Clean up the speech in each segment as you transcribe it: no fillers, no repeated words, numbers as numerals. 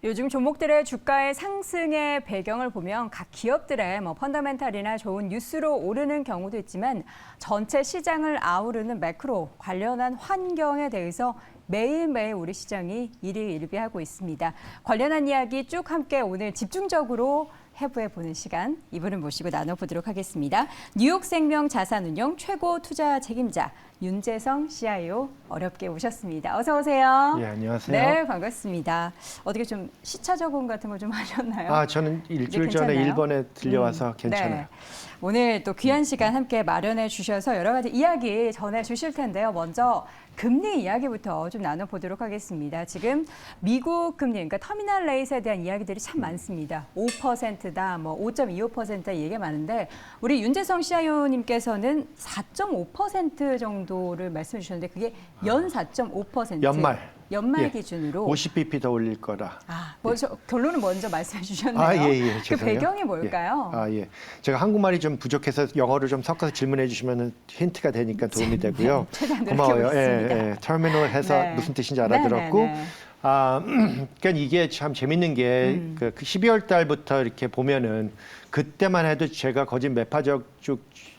요즘 종목들의 주가의 상승의 배경을 보면 각 기업들의 펀더멘탈이나 좋은 뉴스로 오르는 경우도 있지만 전체 시장을 아우르는 매크로 관련한 환경에 대해서 매일매일 우리 시장이 일희일비하고 있습니다. 관련한 이야기 쭉 함께 오늘 집중적으로 해부해보는 시간, 이분을 모시고 나눠보도록 하겠습니다. 뉴욕생명 자산운용 최고 투자 책임자 윤재성 CIO 어렵게 오셨습니다. 어서 오세요. 예, 안녕하세요. 네, 반갑습니다. 어떻게 좀 시차 적응 같은 거 좀 하셨나요? 저는 일주일 전에 괜찮나요? 일본에 들려와서 괜찮아요. 네. 오늘 또 귀한 시간 함께 마련해 주셔서 여러 가지 이야기 전해 주실 텐데요. 먼저 금리 이야기부터 좀 나눠보도록 하겠습니다. 지금 미국 금리, 그러니까 터미널 레이트에 대한 이야기들이 참 많습니다. 5%다, 5.25%다 얘기가 많은데 우리 윤재성 CIO님께서는 4.5% 정도를 말씀해 주셨는데 그게 연 4.5%. 연말 예, 기준으로 50bp 더 올릴 거라. 먼저 결론은 먼저 말씀해 주셨네요. 예, 그 죄송해요. 배경이 뭘까요? 예. 제가 한국말이 좀 부족해서 영어를 좀 섞어서 질문해 주시면 힌트가 되니까 도움이 되고요. 최대한 고마워요. 노력해보겠습니다. 터미널 해서 네. 무슨 뜻인지 알아들었고. 네. 그러니까 이게 참 재밌는 게 그 12월 달부터 이렇게 보면은 그때만 해도 제가 거진 매파적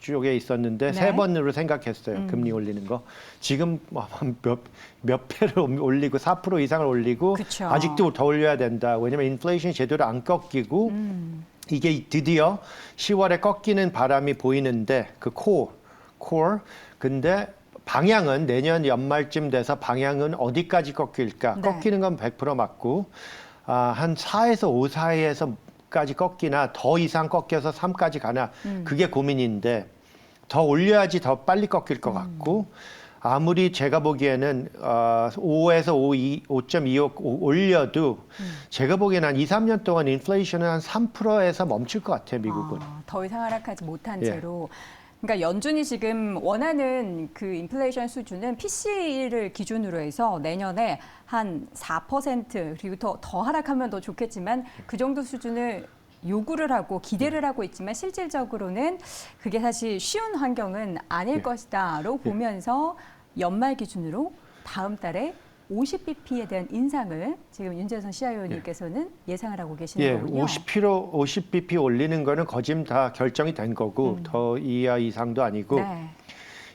쪽에 있었는데 네. 세 번으로 생각했어요. 금리 올리는 거. 지금 몇 배를 올리고 4% 이상을 올리고 그쵸. 아직도 더 올려야 된다. 왜냐면 인플레이션이 제대로 안 꺾이고 이게 드디어 10월에 꺾이는 바람이 보이는데 그 core. 근데 방향은 내년 연말쯤 돼서 방향은 어디까지 꺾일까? 네. 꺾이는 건 100% 맞고 한 4에서 5 사이에서까지 꺾이나 더 이상 꺾여서 3까지 가나 그게 고민인데 더 올려야지 더 빨리 꺾일 것 같고 아무리 제가 보기에는 5에서 5.25 올려도 제가 보기에는 한 2, 3년 동안 인플레이션은 한 3%에서 멈출 것 같아요, 미국은. 더 이상 하락하지 못한 예. 채로. 그러니까 연준이 지금 원하는 그 인플레이션 수준은 PC를 기준으로 해서 내년에 한 4% 그리고 더 하락하면 더 좋겠지만 그 정도 수준을 요구를 하고 기대를 하고 있지만 실질적으로는 그게 사실 쉬운 환경은 아닐 것이다로 보면서 연말 기준으로 다음 달에 50bp에 대한 인상을 지금 윤재성 CIO님께서는 예상을 하고 계시는 거군요. 50bp 올리는 거는 거진 다 결정이 된 거고 더 이하 이상도 아니고 네.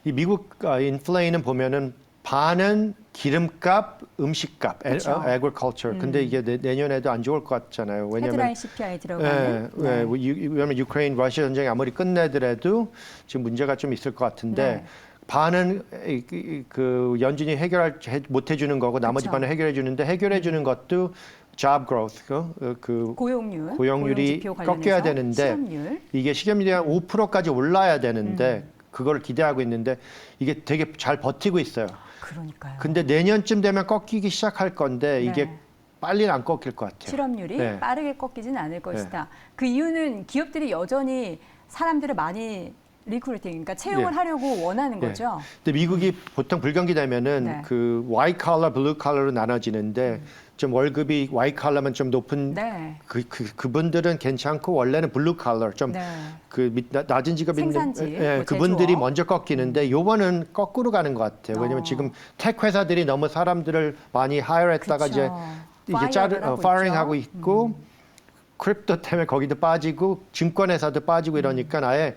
이 미국 인플레이는 보면은 반은 기름값, 음식값, agriculture. 근데 이게 내년에도 안 좋을 것 같잖아요. 왜냐면 헤드라인 CPI 들어가는. 왜냐면 유크레인 러시아 전쟁이 아무리 끝내더라도 지금 문제가 좀 있을 것 같은데 네. 반은 그 연준이 못 해주는 거고 나머지 그쵸. 반은 해결해 주는데 해결해 주는 것도 job growth 그 고용률이 고용률이 꺾여야 되는데 실업률. 이게 실업률이 한 5%까지 올라야 되는데 그걸 기대하고 있는데 이게 되게 잘 버티고 있어요. 그러니까요. 근데 내년쯤 되면 꺾이기 시작할 건데 이게 네. 빨리는 안 꺾일 것 같아요. 실업률이 네. 빠르게 꺾이진 않을 것이다. 그 이유는 기업들이 여전히 사람들을 많이 리크루팅, 그러니까 채용을 하려고 원하는 거죠. 근데 미국이 보통 불경기 되면은 네. 그 white collar, blue collar로 나눠지는데 좀 월급이 white collar만 좀 높은 네. 그분들은 괜찮고 원래는 blue collar 좀 네. 낮은 직업 있는 생산직, 그분들이 제조업. 먼저 꺾이는데 요번은 거꾸로 가는 것 같아요. 왜냐면 지금 택 회사들이 너무 사람들을 많이 하이어했다가 그쵸. firing 하고 있죠. 있고 크립토 때문에 거기도 빠지고 증권회사도 빠지고 이러니까 아예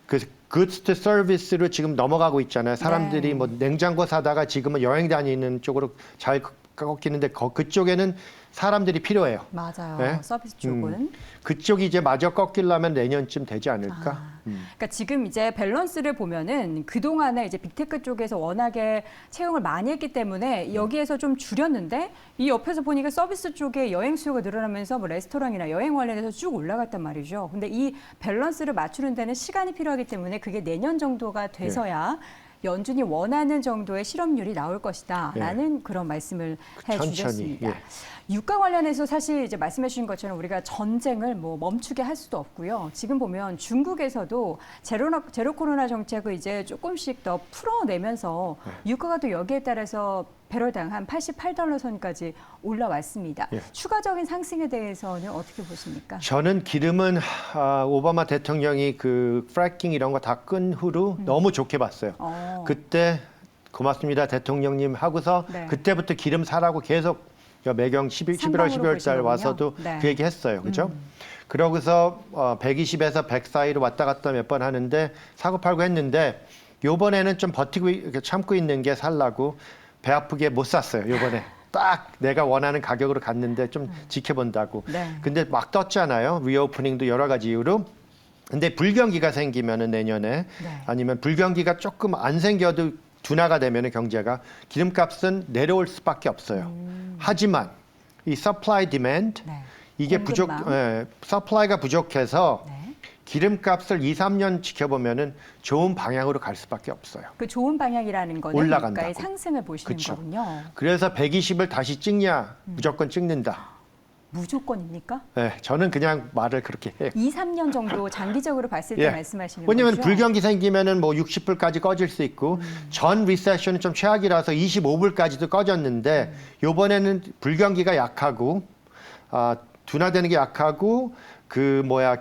그 goods to service로 지금 넘어가고 있잖아요. 사람들이 네. 뭐 냉장고 사다가 지금은 여행 다니는 쪽으로 잘 꺾이는데 그쪽에는 사람들이 필요해요. 맞아요. 네? 서비스 쪽은. 그쪽이 이제 마저 꺾이려면 내년쯤 되지 않을까? 그러니까 지금 이제 밸런스를 보면은 그동안에 이제 빅테크 쪽에서 워낙에 채용을 많이 했기 때문에 여기에서 좀 줄였는데 이 옆에서 보니까 서비스 쪽에 여행 수요가 늘어나면서 뭐 레스토랑이나 여행 관련해서 쭉 올라갔단 말이죠. 근데 이 밸런스를 맞추는 데는 시간이 필요하기 때문에 그게 내년 정도가 돼서야 연준이 원하는 정도의 실업률이 나올 것이다라는 그런 말씀을 해주셨습니다. 유가 관련해서 사실 이제 말씀해 주신 것처럼 우리가 전쟁을 멈추게 할 수도 없고요. 지금 보면 중국에서도 제로 코로나 정책을 이제 조금씩 더 풀어내면서 유가가 또 여기에 따라서 배럴당 한 $88 선까지 올라왔습니다. 추가적인 상승에 대해서는 어떻게 보십니까? 저는 기름은 오바마 대통령이 그 프래킹 이런 거 다 끈 후로 너무 좋게 봤어요. 그때 고맙습니다 대통령님 하고서 그때부터 기름 사라고 계속 매경 11월, 상방으로 12월 달 보시는군요. 와서도 네. 그 얘기 했어요. 그죠? 그러고서 120에서 100 사이로 왔다 갔다 몇 번 하는데 사고 팔고 했는데 요번에는 좀 버티고 이렇게 참고 있는 게 살라고 배 아프게 못 샀어요. 요번에. 딱 내가 원하는 가격으로 갔는데 좀 지켜본다고. 네. 근데 막 떴잖아요. 리오프닝도 여러 가지 이유로. 근데 불경기가 생기면은 내년에 네. 아니면 불경기가 조금 안 생겨도 둔화가 되면은 경제가 기름값은 내려올 수밖에 없어요. 하지만 이 supply demand 네. 이게 공급망. supply가 부족해서 네. 기름값을 2, 3년 지켜보면은 좋은 방향으로 갈 수밖에 없어요. 그 좋은 방향이라는 거는 올라간다고. 물가의 상승을 보시는 그쵸. 거군요. 그래서 120을 다시 찍냐? 무조건 찍는다. 무조건입니까? 네, 저는 그냥 말을 그렇게 해요. 2, 3년 정도 장기적으로 봤을 때 예. 말씀하시는 왜냐면 거죠? 불경기 생기면은 뭐 60불까지 꺼질 수 있고 전 리세션은 좀 최악이라서 25불까지도 꺼졌는데 요번에는 불경기가 약하고 둔화되는 게 약하고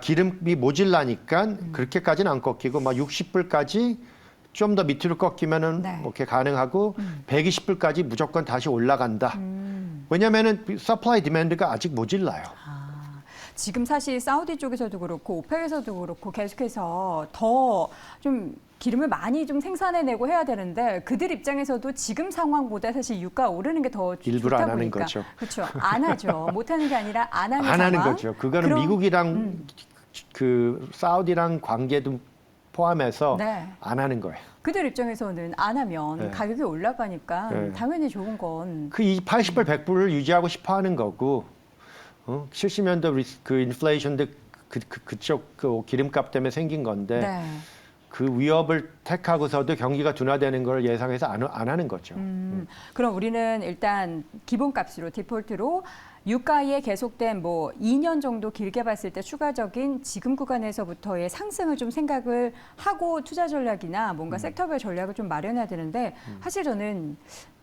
기름이 모질라니까 그렇게까지는 안 꺾이고 막 60불까지 좀 더 밑으로 꺾이면은 네. 이렇게 가능하고 120불까지 무조건 다시 올라간다. 왜냐면은 서플라이 디맨드가 아직 모질라요. 지금 사실 사우디 쪽에서도 그렇고 오펙에서도 그렇고 계속해서 더 좀 기름을 많이 좀 생산해내고 해야 되는데 그들 입장에서도 지금 상황보다 사실 유가 오르는 게 더 일부러 좋다 안 하는 보니까. 거죠. 그렇죠. 안 하죠. 못하는 게 아니라 안 하는 안 하는 상황. 거죠. 그거는 그럼- 미국이랑 그 사우디랑 관계도 포함해서 네. 안 하는 거예요. 그들 입장에서는 안 하면 네. 가격이 올라가니까 네. 당연히 좋은 건 그 80불, 100불을 유지하고 싶어 하는 거고 70년도 그 인플레이션도 그쪽 그 기름값 때문에 생긴 건데 네. 그 위협을 택하고서도 경기가 둔화되는 걸 예상해서 안 하는 거죠. 그럼 우리는 일단 기본값으로 디폴트로 유가의 계속된 뭐 2년 정도 길게 봤을 때 추가적인 지금 구간에서부터의 상승을 좀 생각을 하고 투자 전략이나 뭔가 섹터별 전략을 좀 마련해야 되는데 사실 저는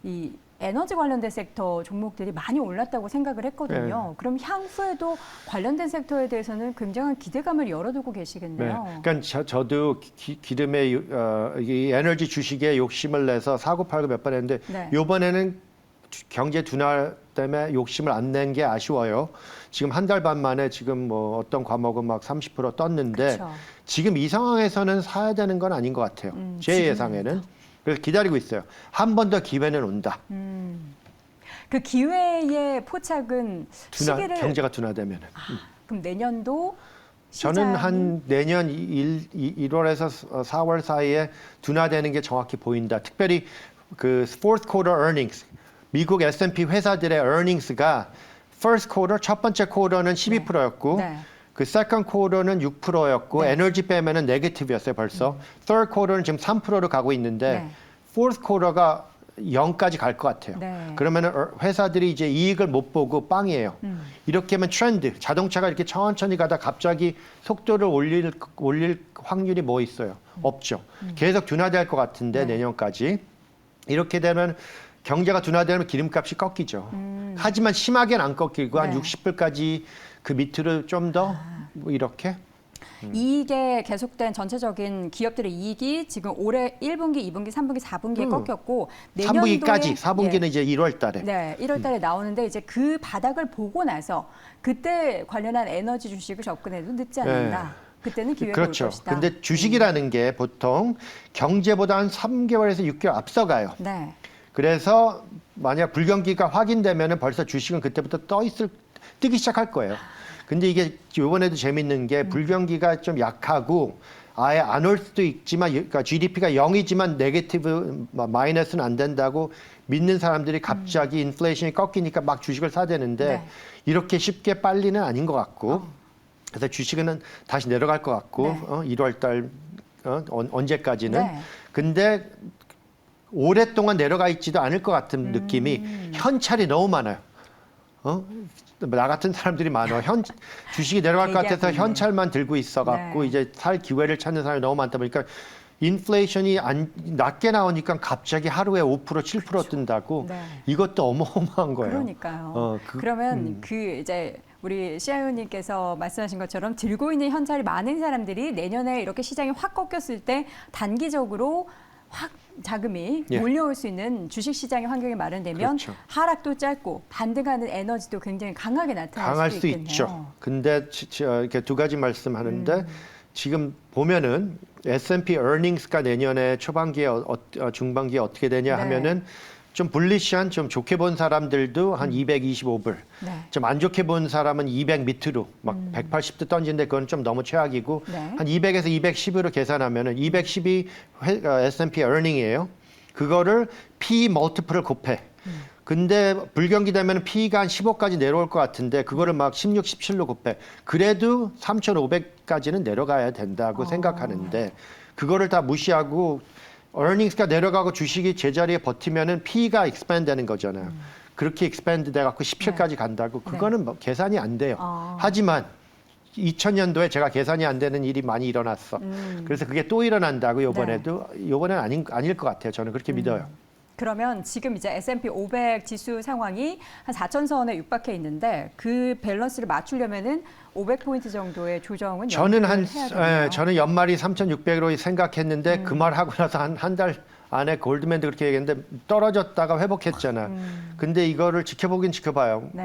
이 에너지 관련된 섹터 종목들이 많이 올랐다고 생각을 했거든요. 그럼 향후에도 관련된 섹터에 대해서는 굉장한 기대감을 열어두고 네. 계시겠네요. 그러니까 저도 기름의 이 에너지 주식에 욕심을 내서 사고 팔고 몇 번 했는데 네. 이번에는 경제 둔화 때문에 욕심을 안 낸 게 아쉬워요. 지금 한 달 반 만에 지금 뭐 어떤 과목은 막 30% 떴는데 그쵸. 지금 이 상황에서는 사야 되는 건 아닌 것 같아요. 제 지금은 예상에는. 그래서 기다리고 있어요. 한 번 더 기회는 온다. 그 기회의 포착은 시기를 경제가 둔화되면은. 그럼 내년도 저는 시장이- 한 내년 1월에서 4월 사이에 둔화되는 게 정확히 보인다. 특별히 그 fourth quarter earnings, 미국 S&P 회사들의 earnings가 first quarter, 첫 번째 쿼터는 12%였고 네. 그 second quarter는 6%였고 네. 에너지 빼면은 네거티브였어요 벌써. third quarter는 지금 3%로 가고 있는데 네. fourth quarter가 0까지 갈 것 같아요. 네. 그러면은 회사들이 이제 이익을 못 보고 빵이에요. 이렇게 하면 트렌드, 자동차가 이렇게 천천히 가다 갑자기 속도를 올릴 확률이 뭐 있어요? 없죠. 계속 둔화될 것 같은데 네. 내년까지. 이렇게 되면 경제가 둔화되면 기름값이 꺾이죠. 하지만 심하게는 안 꺾이고 한 네. 60불까지 그 밑으로 좀 더 뭐 이렇게. 이익에 계속된 전체적인 기업들의 이익이 지금 올해 1분기, 2분기, 3분기, 4분기에 꺾였고 내년도에 3분기까지, 4분기는 이제 1월 달에. 네, 1월 달에 나오는데 이제 그 바닥을 보고 나서 그때 관련한 에너지 주식을 접근해도 늦지 않는다. 그때는 기회가 그렇죠. 올 것이다. 근데 주식이라는 게 보통 경제보다 한 3개월에서 6개월 앞서가요. 네. 그래서 만약 불경기가 확인되면은 벌써 주식은 그때부터 뜨기 시작할 거예요. 근데 이게 이번에도 재밌는 게 불경기가 좀 약하고 아예 안 올 수도 있지만 그러니까 GDP가 0이지만 네게티브 마이너스는 안 된다고 믿는 사람들이 갑자기 인플레이션이 꺾이니까 막 주식을 사대는데 네. 이렇게 쉽게 빨리는 아닌 것 같고 그래서 주식은 다시 내려갈 것 같고 네. 1월 달 언제까지는 네. 근데 오랫동안 내려가 있지도 않을 것 같은 느낌이 현찰이 너무 많아요. 나 같은 사람들이 많아. 주식이 내려갈 것 같아서 얘기하고 있네. 현찰만 들고 있어갖고 네. 이제 살 기회를 찾는 사람이 너무 많다 보니까 인플레이션이 낮게 나오니까 갑자기 하루에 5% 7% 뜬다고 네. 이것도 어마어마한 거예요. 그러니까요. 그러면 그 이제 우리 CIO님께서 말씀하신 것처럼 들고 있는 현찰이 많은 사람들이 내년에 이렇게 시장이 확 꺾였을 때 단기적으로 확 자금이 예. 몰려올 수 있는 주식시장의 환경이 마련되면 그렇죠. 하락도 짧고 반등하는 에너지도 굉장히 강하게 나타날 강할 수도 수 있겠네요. 있죠. 근데 이렇게 두 가지 말씀하는데 지금 보면은 S&P earnings가 내년에 초반기에 중반기에 어떻게 되냐 네. 하면은 좀 불리시한 좀 좋게 본 사람들도 한 225불. 네. 좀 안 좋게 본 사람은 200 밑으로 막 180도 던지는데 그건 좀 너무 최악이고 네. 한 200에서 210으로 계산하면은 210이 S&P earning이에요. 그거를 P 멀티플을 곱해. 근데 불경기 되면 P가 한 15까지 내려올 것 같은데 그거를 막 16, 17로 곱해. 그래도 3,500까지는 내려가야 된다고 생각하는데 그거를 다 무시하고 earnings가 내려가고 주식이 제자리에 버티면은 P가 expand 되는 거잖아요. 그렇게 expand 돼 갖고 17까지 간다고 그거는 뭐 계산이 안 돼요. 하지만 2000년도에 제가 계산이 안 되는 일이 많이 일어났어. 그래서 그게 또 일어난다고 이번에도 이번엔 아닐 것 같아요. 저는 그렇게 믿어요. 그러면 지금 이제 S&P 500 지수 상황이 한 4,000선에 육박해 있는데 그 밸런스를 맞추려면은 500포인트 정도의 조정은 저는 해야 되네요. 저는 연말이 3,600으로 생각했는데 그 말 하고 나서 한 달 안에 골드맨도 그렇게 얘기했는데 떨어졌다가 회복했잖아. 근데 이거를 지켜보긴 지켜봐요. 네.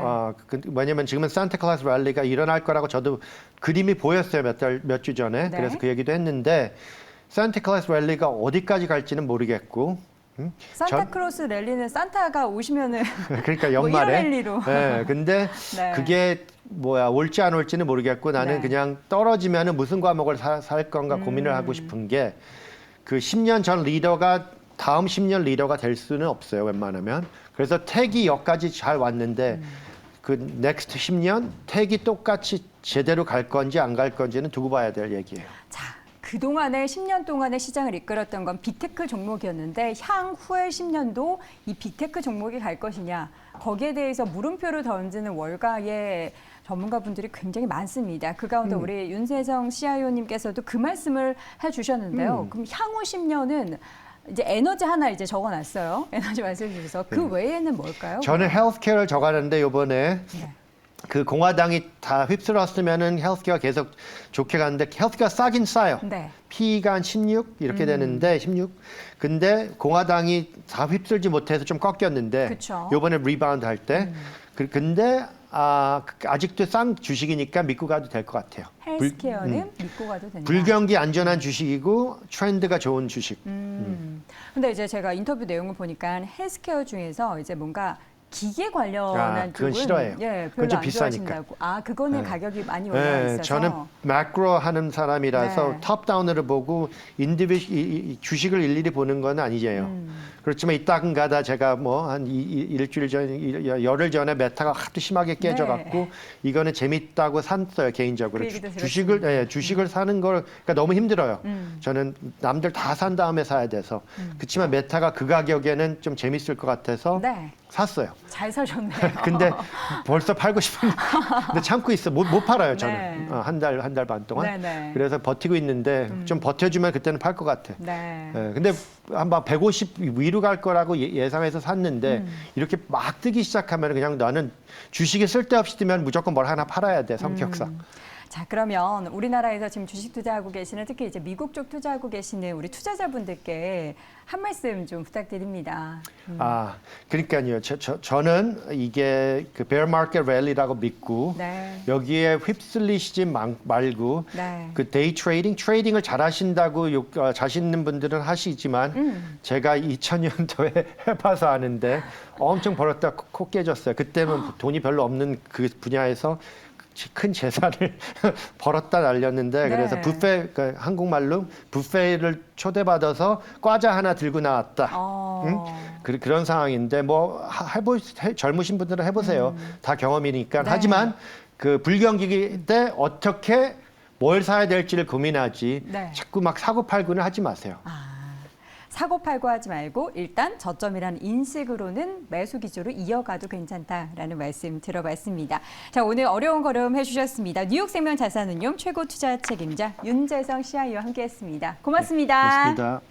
왜냐면 지금은 산타클라스 랠리가 일어날 거라고 저도 그림이 보였어요. 몇 주 전에. 네. 그래서 그 얘기도 했는데 산타클라스 랠리가 어디까지 갈지는 모르겠고. 산타크로스 랠리는 산타가 오시면은 그러니까 뭐 이런 연말에. 랠리로. 네, 근데 네. 그게 올지 안 올지는 모르겠고 나는 네. 그냥 떨어지면은 무슨 과목을 살 건가 고민을 하고 싶은 게 그 10년 전 리더가 다음 10년 리더가 될 수는 없어요. 웬만하면. 그래서 택이 여기까지 잘 왔는데 그 넥스트 10년 택이 똑같이 제대로 갈 건지 안 갈 건지는 두고 봐야 될 얘기예요. 자, 그동안에 10년 동안의 시장을 이끌었던 건 빅테크 종목이었는데 향후의 10년도 이 빅테크 종목이 갈 것이냐 거기에 대해서 물음표를 던지는 월가의 전문가분들이 굉장히 많습니다. 그 가운데 우리 윤세정 CIO님께서도 그 말씀을 해주셨는데요. 그럼 향후 10년은 이제 에너지 하나 이제 적어놨어요. 에너지 말씀해 주셔서 그 외에는 뭘까요? 저는 헬스케어를 적었는데 이번에 네. 그 공화당이 다 휩쓸었으면은 헬스케어가 계속 좋게 가는데 헬스케어가 싸긴 싸요. 네. P가 한 16 이렇게 되는데 16. 근데 공화당이 다 휩쓸지 못해서 좀 꺾였는데 그쵸. 이번에 리바운드 할 때. 근데 아직도 싼 주식이니까 믿고 가도 될 것 같아요. 헬스케어는 믿고 가도 된다. 불경기 안전한 주식이고 트렌드가 좋은 주식. 근데 이제 제가 인터뷰 내용을 보니까 헬스케어 중에서 이제 뭔가 기계 관련한 그건 쪽은 싫어해요. 예, 그건 별로 좀 안 비싸니까. 좋아하신다고. 그거는 네. 가격이 많이 올라 네, 있어서. 저는 매크로 하는 사람이라서 네. 탑다운으로 보고 주식을 일일이 보는 건 아니에요. 그렇지만 이따금 가다 제가 뭐 한 일주일 전, 열흘 전에 메타가 하도 심하게 깨져갖고 네. 이거는 재밌다고 샀어요 개인적으로. 그 얘기도 주식을 사는 걸 그러니까 너무 힘들어요. 저는 남들 다 산 다음에 사야 돼서. 그렇지만 메타가 그 가격에는 좀 재밌을 것 같아서 네. 샀어요. 잘 사셨네요. 근데 벌써 팔고 싶은데 근데 참고 있어. 못 팔아요 저는. 네. 한 달 반 동안. 네네. 그래서 버티고 있는데 좀 버텨주면 그때는 팔 것 같아. 네. 근데 한 150 위로 갈 거라고 예상해서 샀는데 이렇게 막 뜨기 시작하면 그냥 나는 주식에 쓸데없이 뜨면 무조건 뭘 하나 팔아야 돼 성격상. 자, 그러면 우리나라에서 지금 주식 투자하고 계시는 특히 이제 미국 쪽 투자하고 계시는 우리 투자자분들께 한 말씀 좀 부탁드립니다. 그러니까요. 저는 이게 그 bear market rally라고 믿고 네. 여기에 휩쓸리시지 말고 네. 그 데이 트레이딩을 잘하신다고 자신 있는 분들은 하시지만 제가 2000년도에 해봐서 아는데 엄청 벌었다 코 깨졌어요. 그때는 돈이 별로 없는 그 분야에서 큰 재산을 벌었다 날렸는데 네. 그래서 뷔페 한국말로 뷔페를 초대받아서 과자 하나 들고 나왔다. 그런 상황인데 뭐 젊으신 분들은 해보세요. 다 경험이니까. 네. 하지만 그 불경기 때 어떻게 뭘 사야 될지를 고민하지 네. 자꾸 막 사고 팔고는 하지 마세요. 사고 팔고 하지 말고 일단 저점이라는 인식으로는 매수 기조로 이어가도 괜찮다라는 말씀 들어봤습니다. 자, 오늘 어려운 걸음 해주셨습니다. 뉴욕생명자산운용 최고 투자 책임자 윤재성 CIO와 함께했습니다. 고맙습니다. 고맙습니다.